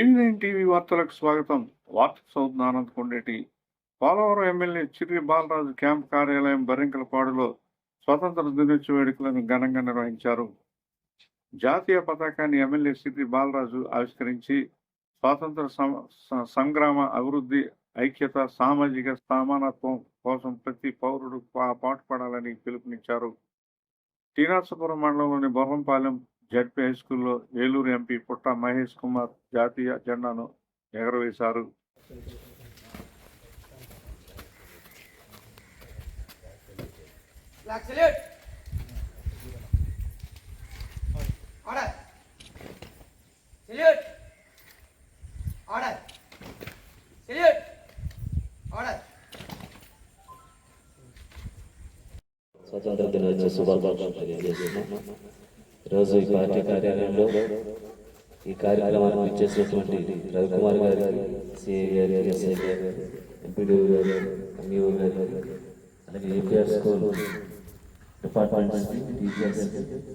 TV9 TV వార్తలకు స్వాగతం. వార్తలు చదువుతున్న ఆనంద్ కొండేటి. పోలవరం ఎమ్మెల్యే చిర్రి బాలరాజు క్యాంప్ కార్యాలయం బరింకలపాడులో స్వాతంత్ర దినోత్సవ వేడుకలను ఘనంగా నిర్వహించారు. జాతీయ పతాకాన్ని ఎమ్మెల్యే చిర్రి బాలరాజు ఆవిష్కరించి స్వాతంత్ర సంగ్రామ అభివృద్ధి, ఐక్యత, సామాజిక సమానత్వం కోసం ప్రతి పౌరుడు పాటుపడాలని పిలుపునిచ్చారు. టీనర్సపురం మండలంలోని బొర్రంపాలెం జడ్పీ హై స్కూల్లో ఏలూరు ఎంపీ పుట్ట మహేష్ కుమార్ జాతీయ జెండాను ఎగరవేశారు. స్వతంత్ర దినోత్సవ శుభాకాంక్షలు తెలియజేస్తున్నాం. ఈరోజు ఈ పార్టీ కార్యాలయంలో ఈ కార్యక్రమాన్ని ఇచ్చేసినటువంటి రవికుమార్ గారికి, సిఐ గారికి, ఎస్ఐ గారు, ఎంపీడీ గారు, ఎంఈఓ గారు, అలాగే ఏపీఆర్ స్కూల్ డిపార్ట్మెంట్స్, టీచర్స్,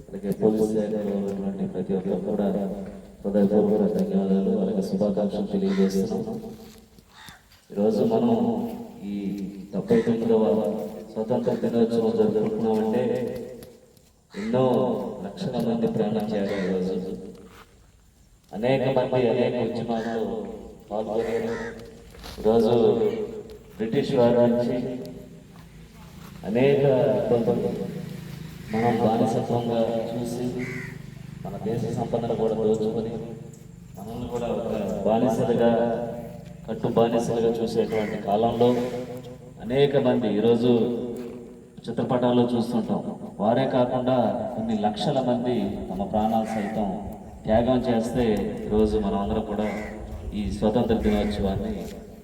అలాగే పోలీస్ శాఖలో ఉన్నటువంటి ప్రతి ఒక్కరు కూడా హృదయపూర్వక ధన్యవాదాలు, అలాగే శుభాకాంక్షలు తెలియజేస్తున్నాం. ఈరోజు మనం ఈ 79వ స్వతంత్ర దినోత్సవం జరుపుకుంటున్నామంటే ఎన్నో లక్షల మంది ప్రాణం త్యాగం ఈరోజు అనేక మంది అనేక ఉద్యమాల్లో పాల్గొన్నారు. ఈరోజు బ్రిటిష్ వారి నుంచి అనేక ఇబ్బందులు మనం బానిసత్వంగా చూసి మన దేశ సంపదను కూడా దోచుకొని మనల్ని కూడా ఒక బానిసలుగా కట్టు బానిసలుగా చూసేటువంటి కాలంలో అనేక మంది ఈరోజు చిత్రపటాల్లో చూస్తుంటాం. వారే కాకుండా కొన్ని లక్షల మంది తమ ప్రాణాలు సైతం త్యాగం చేస్తే ఈరోజు మనం అందరం కూడా ఈ స్వతంత్ర దినోత్సవాన్ని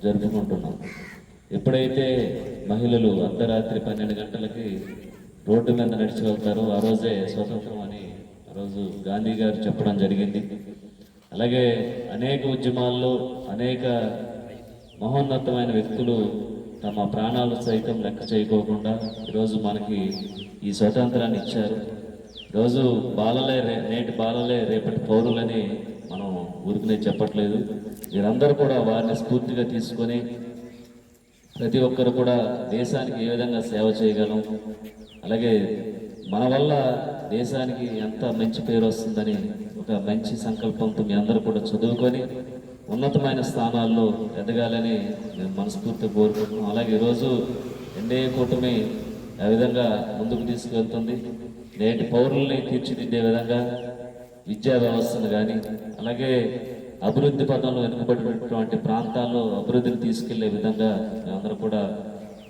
జరుపుకుంటున్నాం. ఎప్పుడైతే మహిళలు అర్ధరాత్రి 12 గంటలకి రోడ్డు మీద నడిచి వెళ్తారో ఆ రోజే స్వతంత్రం అని ఆ రోజు గాంధీ గారు చెప్పడం జరిగింది. అలాగే అనేక ఉద్యమాల్లో అనేక మహోన్నతమైన వ్యక్తులు తమ ప్రాణాలు సైతం లెక్క చేయకోకుండా ఈరోజు మనకి ఈ స్వతంత్రాన్ని ఇచ్చారు. ఈరోజు నేటి బాలలే రేపటి పౌరులని మనం ఊరికనే చెప్పట్లేదు. వీరందరూ కూడా వారిని స్ఫూర్తిగా తీసుకొని ప్రతి ఒక్కరు కూడా దేశానికి ఏ విధంగా సేవ చేయగలం, అలాగే మన వల్ల దేశానికి ఎంత మంచి పేరు వస్తుందని ఒక మంచి సంకల్పంతో మీ అందరూ కూడా చదువుకొని ఉన్నతమైన స్థానాల్లో ఎదగాలని మేము మనస్ఫూర్తిగా కోరుకుంటున్నాం. అలాగే ఈరోజు ఎన్డీఏ కూటమి ఆ విధంగా ముందుకు తీసుకువెళ్తుంది. నేటి పౌరుల్ని తీర్చిదిద్దే విధంగా విద్యా వ్యవస్థను కానీ, అలాగే అభివృద్ధి పథంలో వెనుకబడినటువంటి ప్రాంతాల్లో అభివృద్ధిని తీసుకెళ్లే విధంగా మేమందరూ కూడా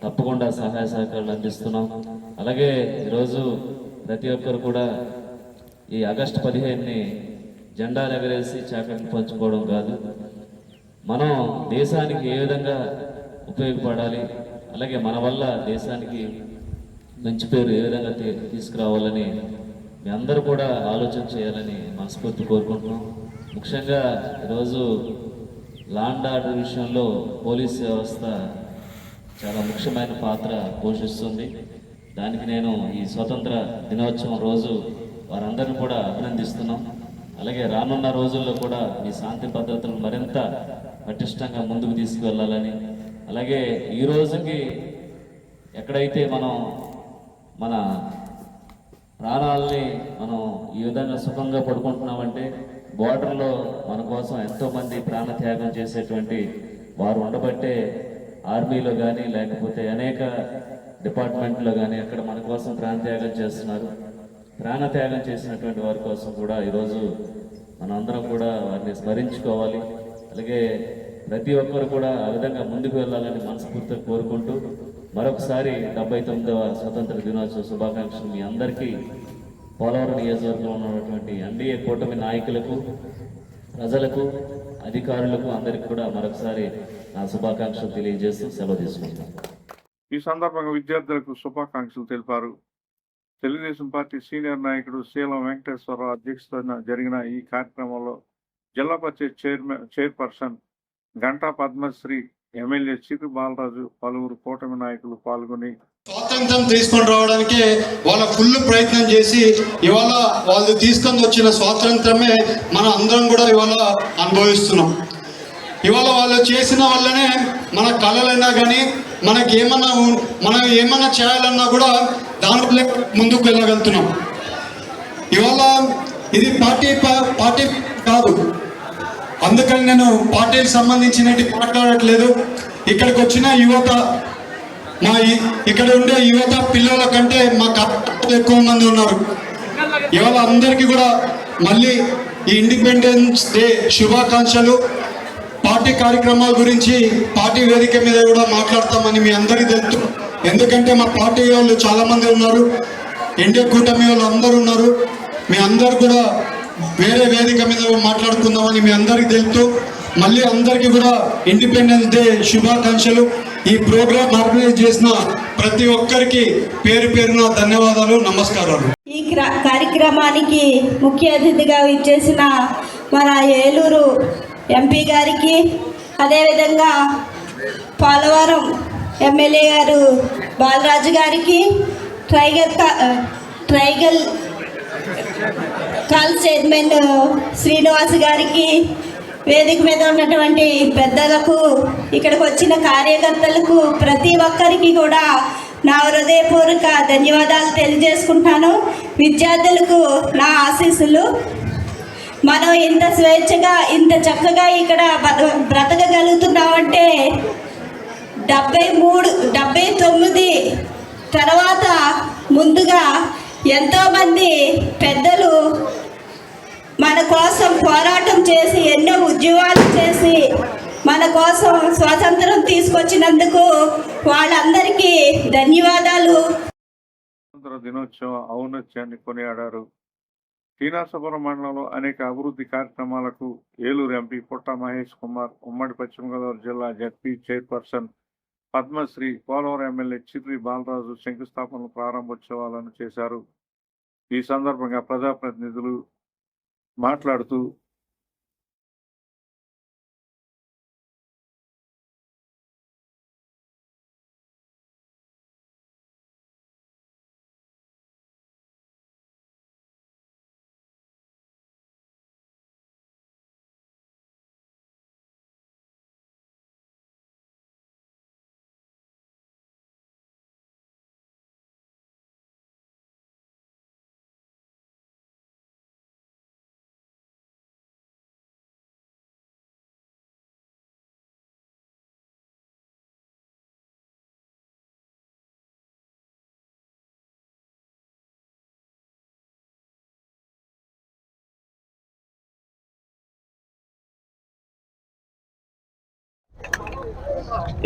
తప్పకుండా సహాయ సహకారాలు అందిస్తున్నాం. అలాగే ఈరోజు ప్రతి ఒక్కరు కూడా ఈ ఆగస్టు 15ని జెండాలు ఎగరేసి చాకలిని పంచుకోవడం కాదు, మనం దేశానికి ఏ విధంగా ఉపయోగపడాలి, అలాగే మన వల్ల దేశానికి మంచి పేరు ఏ విధంగా తీసుకురావాలని మీ అందరూ కూడా ఆలోచన చేయాలని మనస్ఫూర్తి కోరుకుంటున్నాం. ముఖ్యంగా ఈరోజు లా అండ్ ఆర్డర్ విషయంలో పోలీస్ వ్యవస్థ చాలా ముఖ్యమైన పాత్ర పోషిస్తుంది. దానికి నేను ఈ స్వతంత్ర దినోత్సవం రోజు వారందరినీ కూడా అభినందిస్తున్నాం. అలాగే రానున్న రోజుల్లో కూడా ఈ శాంతి భద్రతలను మరింత పటిష్టంగా ముందుకు తీసుకువెళ్ళాలని, అలాగే ఈ రోజుకి ఎక్కడైతే మనం మన ప్రాణాలని మనం ఈ విధంగా సుఖంగా పడుకుంటున్నామంటే బోర్డర్లో మన కోసం ఎంతోమంది ప్రాణత్యాగం చేసేటువంటి వారు ఉండబట్టే ఆర్మీలో కానీ లేకపోతే అనేక డిపార్ట్మెంట్లో కానీ అక్కడ మన కోసం ప్రాణత్యాగం చేస్తున్నారు. ప్రాణత్యాగం చేసినటువంటి వారి కోసం కూడా ఈరోజు మనందరం కూడా వారిని స్మరించుకోవాలి. అలాగే ప్రతి ఒక్కరు కూడా ఆ విధంగా ముందుకు వెళ్ళాలని మనస్ఫూర్తిగా కోరుకుంటూ మరొకసారి 79వ స్వతంత్ర దినోత్సవ శుభాకాంక్షలు మీ అందరికీ, పోలవరం నియోజకవర్గంలో ఉన్నటువంటి ఎన్డీఏ కూటమి నాయకులకు, ప్రజలకు, అధికారులకు అందరికీ కూడా మరొకసారి నా శుభాకాంక్షలు తెలియజేస్తూ సెలవు తీసుకుంటాను. ఈ సందర్భంగా విద్యార్థులకు శుభాకాంక్షలు తెలిపారు. తెలుగుదేశం పార్టీ సీనియర్ నాయకుడు శీలం వెంకటేశ్వరరావు అధ్యక్షతన జరిగిన ఈ కార్యక్రమంలో జిల్లా పరిషత్ చైర్పర్సన్ గంటా పద్మశ్రీ, ఎమ్మెల్యే చిర్రి బాలరాజు, పలువురు కూటమి నాయకులు పాల్గొని స్వాతంత్రం తీసుకొని రావడానికి వాళ్ళ ఫుల్ ప్రయత్నం చేసి ఇవాళ వాళ్ళు తీసుకొని వచ్చిన స్వాతంత్రమే మన అందరం కూడా ఇవాళ అనుభవిస్తున్నాం. ఇవాళ వాళ్ళు చేసిన వల్లనే మన కళలైనా కానీ మనం ఏమన్నా చేయాలన్నా కూడా దాంట్లో ముందుకు వెళ్ళగలుగుతున్నాం. ఇవాళ ఇది పార్టీ కాదు, అందుకని నేను పార్టీకి సంబంధించినట్టు మాట్లాడట్లేదు. ఇక్కడికి వచ్చిన యువత, ఇక్కడ ఉండే యువత పిల్లల కంటే మా ఎక్కువ మంది ఉన్నారు. ఇవాళ అందరికీ కూడా మళ్ళీ ఈ ఇండిపెండెన్స్ డే శుభాకాంక్షలు. పార్టీ కార్యక్రమాల గురించి పార్టీ వేదిక మీద కూడా మాట్లాడతామని మీ అందరికీ తెలుసు. ఎందుకంటే మా పార్టీ వాళ్ళు చాలా మంది ఉన్నారు, ఎన్డీఏ కూటమి వాళ్ళు అందరూ ఉన్నారు. మీ అందరు కూడా వేరే వేదిక మీద మాట్లాడుకుందామని మీ అందరికీ తెలుసు. మళ్ళీ అందరికీ కూడా ఇండిపెండెన్స్ డే శుభాకాంక్షలు. ఈ ప్రోగ్రామ్ ఆర్గనైజ్ చేసిన ప్రతి ఒక్కరికి పేరు పేరున ధన్యవాదాలు, నమస్కారాలు. ఈ కార్యక్రమానికి ముఖ్య అతిథిగా ఇచ్చేసిన మన ఏలూరు ఎంపీ గారికి, అదేవిధంగా పోలవరం ఎమ్మెల్యే గారు బాలరాజు గారికి, ట్రైగల్ కాల్ చైర్మన్ శ్రీనివాస్ గారికి, వేదిక మీద ఉన్నటువంటి పెద్దలకు, ఇక్కడికి వచ్చిన కార్యకర్తలకు, ప్రతి ఒక్కరికి కూడా నా హృదయపూర్వక ధన్యవాదాలు తెలియజేసుకుంటాను. విద్యార్థులకు నా ఆశీస్సులు. మనం ఇంత స్వేచ్ఛగా ఇంత చక్కగా ఇక్కడ బ్రతకగలుగుతున్నామంటే 79 తర్వాత ముందుగా ఎంతోమంది పెద్దలు మన కోసం పోరాటం చేసి ఎన్నో ఉద్యమాలు చేసి మన కోసం స్వాతంత్రం తీసుకొచ్చినందుకు వాళ్ళందరికీ ధన్యవాదాలు. స్వాతంత్ర దినోత్సవ ఔన్నత్యాన్ని కొనియాడారు. శ్రీనివాసపురం మండలంలో అనేక అభివృద్ధి కార్యక్రమాలకు ఏలూరు ఎంపీ పుట్ట మహేష్ కుమార్, ఉమ్మడి పశ్చిమ గోదావరి జిల్లా ZP chairperson Padmasri, Polavaram MLA Chirri Balaraju శంకుస్థాపనలు, ప్రారంభోత్సవాలను చేశారు. ఈ సందర్భంగా ప్రజాప్రతినిధులు మాట్లాడుతూ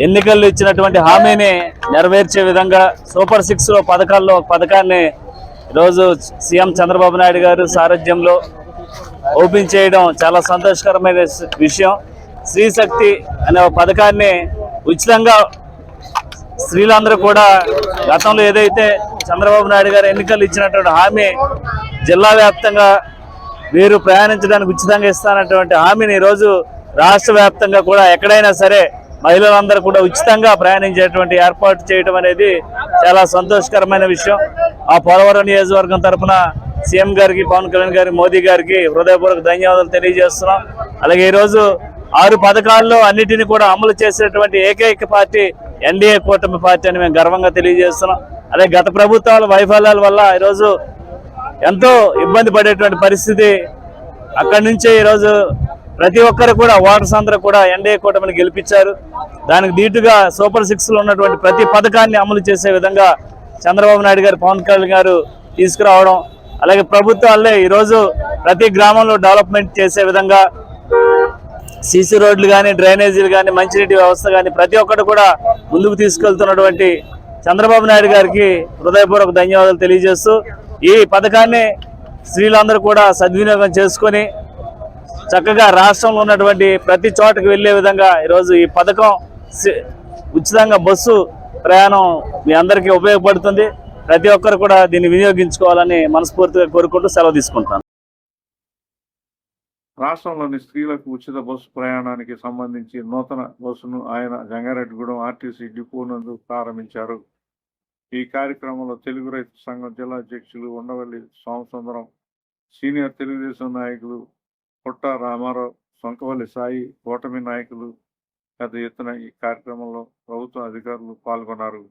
ఎన్నికల్లో ఇచ్చినటువంటి హామీని నెరవేర్చే విధంగా సూపర్ 6 పథకాల్లో పథకాన్ని ఈరోజు సీఎం చంద్రబాబు నాయుడు గారు సారథ్యంలో ఓపెన్ చేయడం చాలా సంతోషకరమైన విషయం. స్త్రీశక్తి అనే పథకాన్ని ఉచితంగా స్త్రీలందరూ కూడా గతంలో ఏదైతే చంద్రబాబు నాయుడు గారు ఎన్నికలు ఇచ్చినటువంటి హామీ, జిల్లా వ్యాప్తంగా వీరు ప్రయాణించడానికి ఉచితంగా ఇస్తానటువంటి హామీని ఈరోజు రాష్ట్ర వ్యాప్తంగా కూడా ఎక్కడైనా సరే మహిళలందరూ కూడా ఉచితంగా ప్రయాణించేటువంటి ఏర్పాటు చేయడం అనేది చాలా సంతోషకరమైన విషయం. ఆ పోలవరం నియోజకవర్గం తరఫున సీఎం గారికి, పవన్ కళ్యాణ్ గారికి, మోదీ గారికి హృదయపూర్వక ధన్యవాదాలు తెలియజేస్తున్నాం. అలాగే ఈరోజు 6 పథకాల్లో అన్నిటిని కూడా అమలు చేసేటువంటి ఏకైక పార్టీ ఎన్డీఏ కూటమి పార్టీ అని మేము గర్వంగా తెలియజేస్తున్నాం. అలాగే గత ప్రభుత్వాల వైఫల్యాల వల్ల ఈరోజు ఎంతో ఇబ్బంది పడేటువంటి పరిస్థితి. అక్కడి నుంచే ఈరోజు ప్రతి ఒక్కరు కూడా ఓటర్స్ అందరూ కూడా ఎన్డీఏ కూటమిని గెలిపించారు. దానికి దీటుగా సూపర్ 6లో ఉన్నటువంటి ప్రతి పథకాన్ని అమలు చేసే విధంగా చంద్రబాబు నాయుడు గారు, పవన్ కళ్యాణ్ గారు తీసుకురావడం, అలాగే ప్రభుత్వాలే ఈరోజు ప్రతి గ్రామంలో డెవలప్మెంట్ చేసే విధంగా సీసీ రోడ్లు కానీ, డ్రైనేజీలు కానీ, మంచినీటి వ్యవస్థ కానీ ప్రతి ఒక్కరు కూడా ముందుకు తీసుకెళ్తున్నటువంటి చంద్రబాబు నాయుడు గారికి హృదయపూర్వక ధన్యవాదాలు తెలియజేస్తూ ఈ పథకాన్ని స్త్రీలందరూ కూడా సద్వినియోగం చేసుకొని చక్కగా రాష్ట్రంలో ఉన్నటువంటి ప్రతి చోటకి వెళ్ళే విధంగా ఈరోజు ఈ పథకం ఉచితంగా బస్సు ప్రయాణం మీ అందరికీ ఉపయోగపడుతుంది. ప్రతి ఒక్కరు కూడా దీన్ని వినియోగించుకోవాలని మనస్ఫూర్తిగా కోరుకుంటూ సెలవు తీసుకుంటున్నాను. రాష్ట్రంలోని స్త్రీలకు ఉచిత బస్సు ప్రయాణానికి సంబంధించి నూతన బస్సును ఆయన జంగారెడ్డిగూడెం ఆర్టీసీ డిపో నందు ప్రారంభించారు. ఈ కార్యక్రమంలో తెలుగు రైతు సంఘం జిల్లా అధ్యక్షులు ఉండవల్లి సోమసుందరం, సీనియర్ తెలుగుదేశం నాయకులు పుట్ట రామారావు, సొంకవల్లి సాయి, కూటమి నాయకులు పెద్ద ఎత్తున ఈ కార్యక్రమంలో ప్రభుత్వ అధికారులు పాల్గొన్నారు.